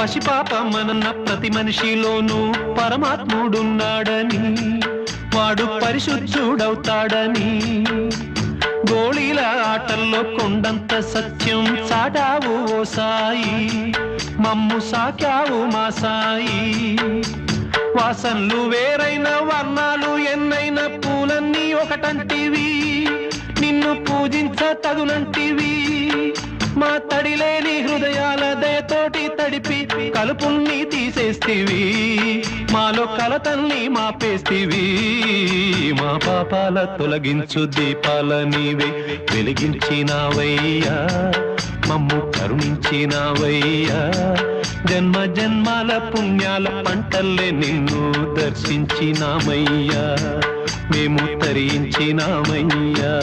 పసిపాపమనన్న ప్రతి మనిషిలోనూ పరమాత్ముడున్నాడని, వాడు పరిశుద్ధుడవుతాడని, గోళీల ఆటల్లో కొండంత సత్యం చాటావు ఓ సాయి, మమ్ము సాకావు మా సాయి. వాసనలు వేరైన వర్ణాలు ఎన్నైన పూలన్నీ ఒకటంటివి, నిన్ను పూజించ తగునంటివి. మా తడిలేని హృదయాల దయతోటి తడిపి కలుపుల్ని తీసేస్తివి, మాలో కలతల్ని మాపేస్తివి. మా పాపాల తొలగించు దీపాల నీవే వెలిగించినావయ్యా, మమ్ము కరుణించినావయ్యా. జన్మ జన్మాల పుణ్యాల పంటల్లే నిన్ను దర్శించినామయ్యా, మేము తరించినామయ్యా.